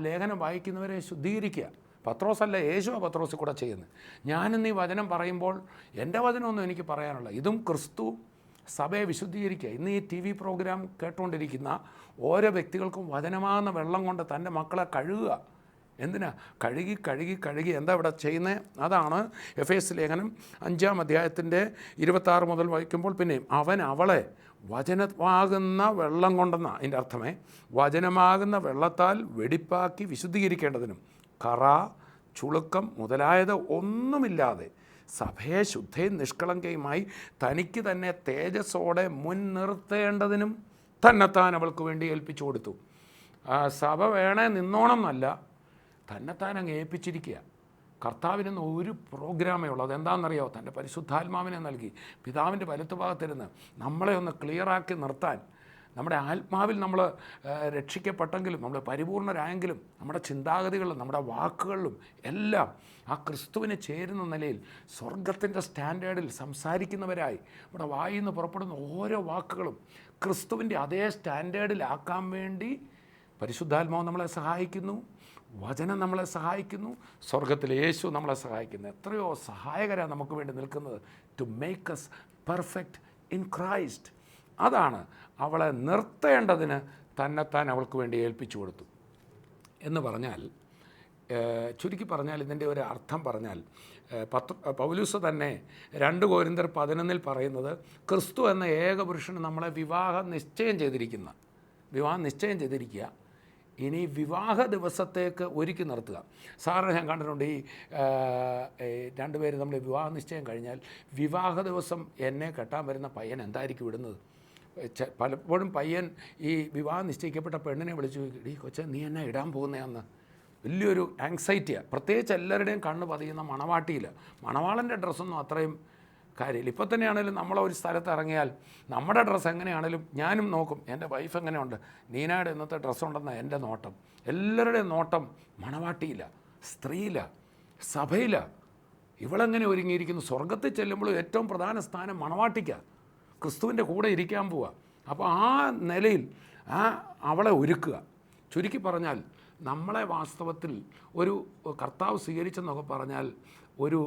ലേഖനം വായിക്കുന്നവരെ ശുദ്ധീകരിക്കുക. പത്രോസല്ല, യേശുവ പത്രോസിൽ കൂടെ ചെയ്യുന്നത്. ഞാനിന്ന് ഈ വചനം പറയുമ്പോൾ എൻ്റെ വചനമൊന്നും എനിക്ക് പറയാനുള്ള, ഇതും ക്രിസ്തു സഭയെ വിശുദ്ധീകരിക്കുക. ഇന്ന് ഈ TV പ്രോഗ്രാം കേട്ടുകൊണ്ടിരിക്കുന്ന ഓരോ വ്യക്തികൾക്കും വചനമാകുന്ന വെള്ളം കൊണ്ട് തൻ്റെ മക്കളെ കഴുകുക. എന്തിനാ? കഴുകി കഴുകി കഴുകി എന്താ ഇവിടെ ചെയ്യുന്നത്? അതാണ് എഫേസ് ലേഖനം 5-ാം അധ്യായത്തിൻ്റെ 26 മുതൽ വായിക്കുമ്പോൾ പിന്നെയും അവൻ അവളെ വചനമാകുന്ന വെള്ളം കൊണ്ടെന്നാണ് അതിൻ്റെ അർത്ഥമേ, വചനമാകുന്ന വെള്ളത്താൽ വെടിപ്പാക്കി വിശുദ്ധീകരിക്കേണ്ടതിനും കറ ചുളുക്കം മുതലായത് ഒന്നുമില്ലാതെ സഭയെ ശുദ്ധയും നിഷ്കളങ്കയുമായി തനിക്ക് തന്നെ തേജസ്സോടെ മുൻനിർത്തേണ്ടതിനും തന്നെത്താൻ അവൾക്ക് വേണ്ടി ഏൽപ്പിച്ചു കൊടുത്തു. സഭ വേണേ നിന്നോണം എന്നല്ല, തന്നെത്താൻ അങ്ങ് ഏൽപ്പിച്ചിരിക്കുക. കർത്താവിനൊന്നും ഒരു പ്രോഗ്രാമേ ഉള്ളൂ. അതെന്താണെന്നറിയോ? തൻ്റെ പരിശുദ്ധാത്മാവിനെ നൽകി പിതാവിൻ്റെ വലത്തുഭാഗത്തിരുന്ന് നമ്മളെ ഒന്ന് ക്ലിയറാക്കി നിർത്താൻ. നമ്മുടെ ആത്മാവിൽ നമ്മൾ രക്ഷിക്കപ്പെട്ടെങ്കിലും, നമ്മൾ പരിപൂർണരായെങ്കിലും, നമ്മുടെ ചിന്താഗതികളിലും നമ്മുടെ വാക്കുകളിലും എല്ലാം ആ ക്രിസ്തുവിന് ചേരുന്ന നിലയിൽ സ്വർഗത്തിൻ്റെ സ്റ്റാൻഡേർഡിൽ സംസാരിക്കുന്നവരായി നമ്മുടെ വായിൽ നിന്ന് പുറപ്പെടുന്ന ഓരോ വാക്കുകളും ക്രിസ്തുവിൻ്റെ അതേ സ്റ്റാൻഡേർഡിലാക്കാൻ വേണ്ടി പരിശുദ്ധാത്മാവ് നമ്മളെ സഹായിക്കുന്നു, വചനം നമ്മളെ സഹായിക്കുന്നു, സ്വർഗത്തിലെ യേശു നമ്മളെ സഹായിക്കുന്നു. എത്രയോ സഹായകരാണ് നമുക്ക് വേണ്ടി നിൽക്കുന്നത്. To make us perfect in Christ. അതാണ് അവളെ നിർത്തേണ്ടതിന് തന്നെത്താൻ അവൾക്ക് വേണ്ടി ഏൽപ്പിച്ചു കൊടുത്തു എന്ന് പറഞ്ഞാൽ, ചുരുക്കി പറഞ്ഞാൽ ഇതിൻ്റെ ഒരു അർത്ഥം പറഞ്ഞാൽ, പൗലൂസ് തന്നെ 2 കൊരിന്ത്യർ 11 പറയുന്നത്, ക്രിസ്തു എന്ന ഏകപുരുഷന് നമ്മളെ വിവാഹം നിശ്ചയം ചെയ്തിരിക്കുക, ഇനി വിവാഹ ദിവസത്തേക്ക് ഒരുക്കി നിർത്തുക. സാറിന് ഞാൻ കണ്ടിട്ടുണ്ട്, ഈ 2 പേര് നമ്മൾ വിവാഹ നിശ്ചയം കഴിഞ്ഞാൽ വിവാഹ ദിവസം എന്നെ കെട്ടാൻ വരുന്ന പയ്യൻ എന്തായിരിക്കും ഇടുന്നത്? പലപ്പോഴും പയ്യൻ ഈ വിവാഹം നിശ്ചയിക്കപ്പെട്ട പെണ്ണിനെ വിളിച്ചു ചോദിക്കും, ഈ കൊച്ചെ നീ എന്നെ ഇടാൻ പോകുന്നതെന്ന്. വലിയൊരു ആങ്സൈറ്റിയാണ്. പ്രത്യേകിച്ച് എല്ലാവരുടെയും കണ്ണ് പതിയുന്ന മണവാട്ടിയില്ല. മണവാളൻ്റെ ഡ്രസ്സൊന്നും അത്രയും കാര്യമില്ല. ഇപ്പോൾ തന്നെയാണെങ്കിലും നമ്മളൊരു സ്ഥലത്ത് ഇറങ്ങിയാൽ നമ്മുടെ ഡ്രസ്സ് എങ്ങനെയാണെങ്കിലും ഞാനും നോക്കും, എൻ്റെ വൈഫ് എങ്ങനെയുണ്ട്, നീനയുടെ ഇന്നത്തെ ഡ്രസ്സുണ്ടെന്ന എൻ്റെ നോട്ടം. എല്ലാവരുടെയും നോട്ടം മണവാട്ടിയില്ല, സ്ത്രീയില്ല, സഭയില്ല. ഇവളെങ്ങനെ ഒരുങ്ങിയിരിക്കുന്നു? സ്വർഗത്തിൽ ചെല്ലുമ്പോൾ ഏറ്റവും പ്രധാന സ്ഥാനം മണവാട്ടിക്കാണ്. ക്രിസ്തുവിൻ്റെ കൂടെ ഇരിക്കാൻ പോവുക. അപ്പോൾ ആ നിലയിൽ അവളെ ഒരുക്കുക. ചുരുക്കി പറഞ്ഞാൽ നമ്മളെ വാസ്തവത്തിൽ ഒരു കർത്താവ് സ്വീകരിച്ചെന്നൊക്കെ പറഞ്ഞാൽ ഒരു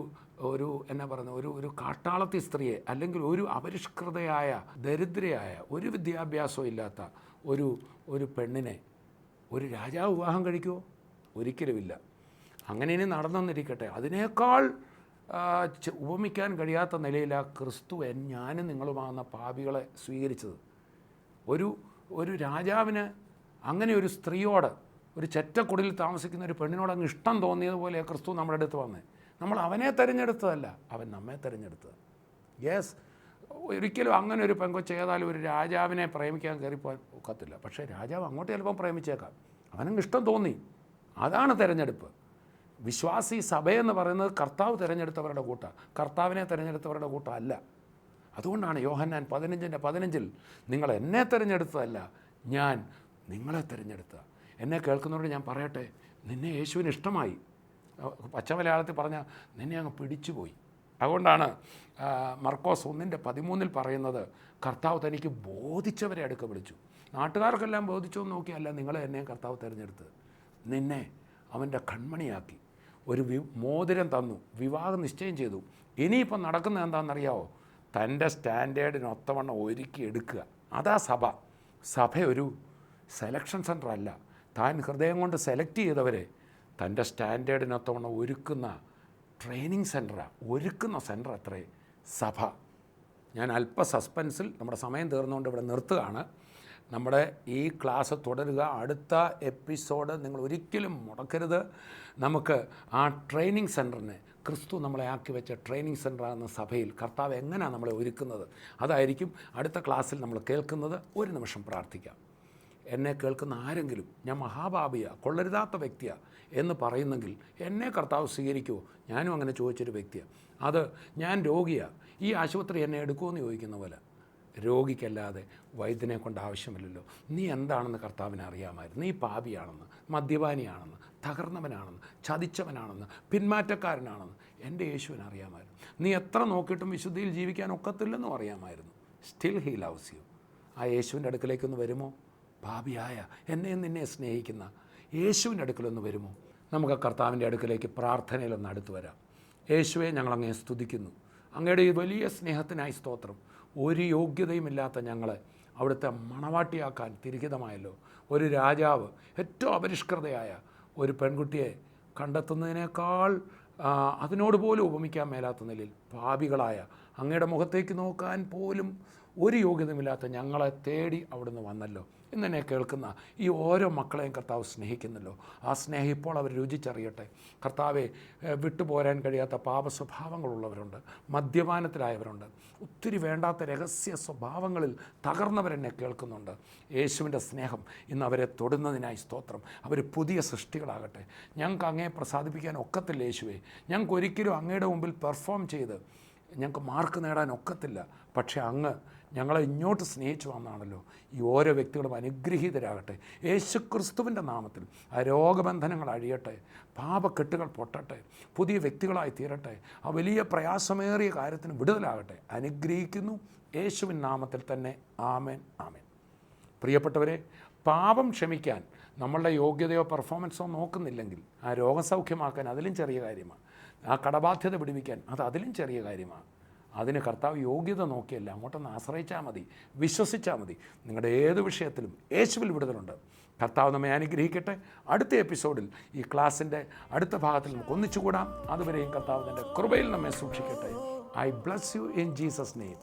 എന്നാ പറയുന്നത്, ഒരു കാട്ടാളത്തി സ്ത്രീയെ, അല്ലെങ്കിൽ ഒരു അപരിഷ്കൃതയായ ദരിദ്രയായ ഒരു വിദ്യാഭ്യാസവും ഇല്ലാത്ത ഒരു പെണ്ണിനെ ഒരു രാജാവ് വിവാഹം കഴിക്കുമോ? ഒരിക്കലുമില്ല. അങ്ങനെ ഇനി നടന്നെന്നിരിക്കട്ടെ, അതിനേക്കാൾ ഉപമിക്കാൻ കഴിയാത്ത നിലയിലാണ് ക്രിസ്തു ഞാനും നിങ്ങളുമാകുന്ന പാപികളെ സ്വീകരിച്ചത്. ഒരു രാജാവിന് അങ്ങനെ ഒരു സ്ത്രീയോട്, ഒരു ചെറ്റക്കുടിൽ താമസിക്കുന്ന ഒരു പെണ്ണിനോട് അങ്ങ് ഇഷ്ടം തോന്നിയതുപോലെ ക്രിസ്തു നമ്മുടെ അടുത്ത് വന്നേ. നമ്മൾ അവനെ തിരഞ്ഞെടുത്തതല്ല, അവൻ നമ്മെ തിരഞ്ഞെടുത്തത്. യെസ്, ഒരിക്കലും അങ്ങനെ ഒരു പെങ്കൊച്ച് ഏതായാലും ഒരു രാജാവിനെ പ്രേമിക്കാൻ കയറിപ്പോകാൻ ഒക്കത്തില്ല. പക്ഷേ രാജാവ് അങ്ങോട്ട് ചിലപ്പം പ്രേമിച്ചേക്കാം, അവനങ്ങ് ഇഷ്ടം തോന്നി. അതാണ് തിരഞ്ഞെടുപ്പ്. വിശ്വാസി സഭയെന്ന് പറയുന്നത് കർത്താവ് തിരഞ്ഞെടുത്തവരുടെ കൂട്ടമാണ്, കർത്താവിനെ തിരഞ്ഞെടുത്തവരുടെ കൂട്ടമല്ല. അതുകൊണ്ടാണ് യോഹന്നാൻ 15:15 നിങ്ങൾ എന്നെ തിരഞ്ഞെടുത്തതല്ല, ഞാൻ നിങ്ങളെ തിരഞ്ഞെടുത്ത. എന്നെ കേൾക്കുന്നവരോട് ഞാൻ പറയട്ടെ, നിന്നെ യേശുവിന് ഇഷ്ടമായി. പച്ച മലയാളത്തിൽ പറഞ്ഞാൽ നിന്നെ അങ്ങ് പിടിച്ചുപോയി. അതുകൊണ്ടാണ് മർക്കോസ് 1:13 പറയുന്നത്, കർത്താവ് തനിക്ക് ബോധിച്ചവരെ അടുക്ക വിളിച്ചു. നാട്ടുകാർക്കെല്ലാം ബോധിച്ചോ എന്ന് നോക്കിയല്ല നിങ്ങളെ എന്നെയും കർത്താവ് തിരഞ്ഞെടുത്ത്. നിന്നെ അവൻ്റെ കൺമണിയാക്കി, ഒരു മോതിരം തന്നു, വിവാഹം നിശ്ചയം ചെയ്തു. ഇനിയിപ്പം നടക്കുന്നത് എന്താണെന്നറിയാവോ? തൻ്റെ സ്റ്റാൻഡേർഡിനൊത്തവണ്ണം ഒരുക്കി എടുക്കുക. അതാ സഭ. സഭ ഒരു സെലക്ഷൻ സെൻ്റർ അല്ല, താൻ ഹൃദയം കൊണ്ട് സെലക്ട് ചെയ്തവരെ തൻ്റെ സ്റ്റാൻഡേർഡിനൊത്തവണ്ണം ഒരുക്കുന്ന ട്രെയിനിങ് സെൻ്ററാണ്, ഒരുക്കുന്ന സെൻ്റർ അത്രേ സഭ. ഞാൻ അല്പ സസ്പെൻസിൽ നമ്മുടെ സമയം തീർന്നുകൊണ്ട് ഇവിടെ നിർത്തുകയാണ്. നമ്മുടെ ഈ ക്ലാസ് തുടരുക. അടുത്ത എപ്പിസോഡ് നിങ്ങൾ ഒരിക്കലും മുടക്കരുത്. നമുക്ക് ആ ട്രെയിനിങ് സെൻറ്ററിനെ, ക്രിസ്തു നമ്മളെ ആക്കി വെച്ച ട്രെയിനിങ് സെൻ്ററാകുന്ന സഭയിൽ കർത്താവ് എങ്ങനെയാണ് നമ്മളെ ഒരുക്കുന്നത്, അതായിരിക്കും അടുത്ത ക്ലാസ്സിൽ നമ്മൾ കേൾക്കുന്നത്. ഒരു നിമിഷം പ്രാർത്ഥിക്കാം. എന്നെ കേൾക്കുന്ന ആരെങ്കിലും ഞാൻ മഹാപാപിയാണ്, കൊള്ളരുതാത്ത വ്യക്തിയാണ് എന്ന് പറയുന്നെങ്കിൽ എന്നെ കർത്താവ് സ്വീകരിക്കുമോ? ഞാനും അങ്ങനെ ചോദിച്ചൊരു വ്യക്തിയാണ്. അത് ഞാൻ രോഗിയാണ്, ഈ ആശുപത്രി എന്നെ എടുക്കുമെന്ന് ചോദിക്കുന്ന പോലെ. രോഗിക്കല്ലാതെ വൈദ്യനെ കൊണ്ട് ആവശ്യമില്ലല്ലോ. നീ എന്താണെന്ന് കർത്താവിനെ അറിയാമായിരുന്നു. നീ പാപിയാണെന്ന്, മദ്യപാനിയാണെന്ന്, തകർന്നവനാണെന്ന്, ചതിച്ചവനാണെന്ന്, പിന്മാറ്റക്കാരനാണെന്ന് എൻ്റെ യേശുവിനെ അറിയാമായിരുന്നു. നീ എത്ര നോക്കിയിട്ടും വിശുദ്ധിയിൽ ജീവിക്കാൻ ഒക്കത്തില്ലെന്നും അറിയാമായിരുന്നു. Still he loves you. ആ യേശുവിൻ്റെ അടുക്കലേക്കൊന്ന് വരുമോ? പാപിയായ എന്നെയും നിന്നെ സ്നേഹിക്കുന്ന യേശുവിൻ്റെ അടുക്കലൊന്ന് വരുമോ? നമുക്ക് കർത്താവിൻ്റെ അടുക്കലേക്ക് പ്രാർത്ഥനയിലൊന്ന് അടുത്ത് വരാം. യേശുവെ, ഞങ്ങളങ്ങേ സ്തുതിക്കുന്നു. അങ്ങയുടെ ഈ വലിയ സ്നേഹത്തിനായി സ്തോത്രം. ഒരു യോഗ്യതയുമില്ലാത്ത ഞങ്ങളെ അവിടുത്തെ മണവാട്ടിയാക്കാൻ തിരിഹിതമായല്ലോ. ഒരു രാജാവ് ഏറ്റവും അപരിഷ്കൃതയായ ഒരു പെൺകുട്ടിയെ കണ്ടെത്തുന്നതിനേക്കാൾ അതിനോട് പോലും ഉപമിക്കാൻ മേലാത്ത നിലയിൽ പാപികളായ അങ്ങയുടെ മുഖത്തേക്ക് നോക്കാൻ പോലും ഒരു യോഗ്യതയുമില്ലാത്ത ഞങ്ങളെ തേടി അവിടുന്ന് വന്നല്ലോ. ഇന്നെന്നെ കേൾക്കുന്ന ഈ ഓരോ മക്കളെയും കർത്താവ് സ്നേഹിക്കുന്നല്ലോ. ആ സ്നേഹം ഇപ്പോൾ അവർ രുചിച്ചറിയട്ടെ. കർത്താവെ, വിട്ടുപോരാൻ കഴിയാത്ത പാപ സ്വഭാവങ്ങളുള്ളവരുണ്ട്, മദ്യപാനത്തിലായവരുണ്ട്, ഒത്തിരി വേണ്ടാത്ത രഹസ്യ സ്വഭാവങ്ങളിൽ തകർന്നവരെന്നെ കേൾക്കുന്നുണ്ട്. യേശുവിൻ്റെ സ്നേഹം ഇന്ന് അവരെ തൊടുന്നതിനായി സ്തോത്രം. അവർ പുതിയ സൃഷ്ടികളാകട്ടെ. ഞങ്ങൾക്ക് അങ്ങയെ പ്രസാദിപ്പിക്കാൻ ഒക്കത്തില്ല യേശുവേ. ഞങ്ങൾക്ക് ഒരിക്കലും അങ്ങയുടെ മുമ്പിൽ പെർഫോം ചെയ്ത് ഞങ്ങൾക്ക് മാർക്ക് നേടാൻ ഒക്കത്തില്ല. പക്ഷേ അങ്ങ് ഞങ്ങളെ ഇങ്ങോട്ട് സ്നേഹിച്ചു വന്നാണല്ലോ. ഈ ഓരോ വ്യക്തികളും അനുഗ്രഹീതരാകട്ടെ യേശു ക്രിസ്തുവിൻ്റെ നാമത്തിൽ. ആ രോഗബന്ധനങ്ങൾ അഴിയട്ടെ, പാപക്കെട്ടുകൾ പൊട്ടട്ടെ, പുതിയ വ്യക്തികളായി തീരട്ടെ. ആ വലിയ പ്രയാസമേറിയ കാര്യത്തിന് വിടുതലാകട്ടെ. അനുഗ്രഹിക്കുന്നു യേശുവിൻ നാമത്തിൽ തന്നെ. ആമേൻ, ആമേൻ. പ്രിയപ്പെട്ടവരെ, പാപം ക്ഷമിക്കാൻ നമ്മളുടെ യോഗ്യതയോ പെർഫോമൻസോ നോക്കുന്നില്ലെങ്കിൽ ആ രോഗം സൗഖ്യമാക്കാൻ അതിലും ചെറിയ കാര്യമാണ്. ആ കടബാധ്യത പിടിപ്പിക്കാൻ അതിലും ചെറിയ കാര്യമാണ്. അതിന് കർത്താവ് യോഗ്യത നോക്കിയല്ല, അങ്ങോട്ടൊന്ന് ആശ്രയിച്ചാൽ മതി, വിശ്വസിച്ചാൽ മതി. നിങ്ങളുടെ ഏത് വിഷയത്തിലും യേശുവിൽ വിടുതലുണ്ട്. കർത്താവ് നമ്മെ അനുഗ്രഹിക്കട്ടെ. അടുത്ത എപ്പിസോഡിൽ ഈ ക്ലാസ്സിൻ്റെ അടുത്ത ഭാഗത്തിൽ നമുക്ക് ഒന്നിച്ചുകൂടാം. അതുവരെയും കർത്താവ് തൻ്റെ കൃപയിൽ നമ്മെ സൂക്ഷിക്കട്ടെ. I bless you in Jesus name.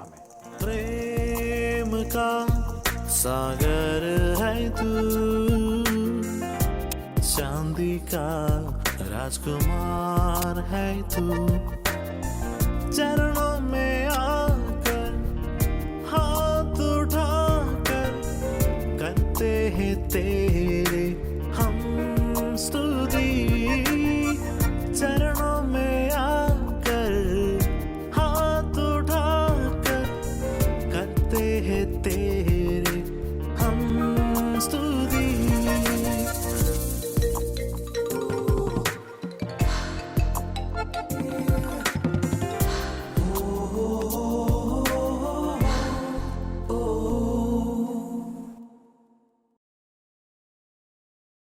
ആമേൻ. प्रेम का सागर है तू, चांदी का राजकुमार है तू, चरणों में आकर हाथ उठाकर करते हैं तेरे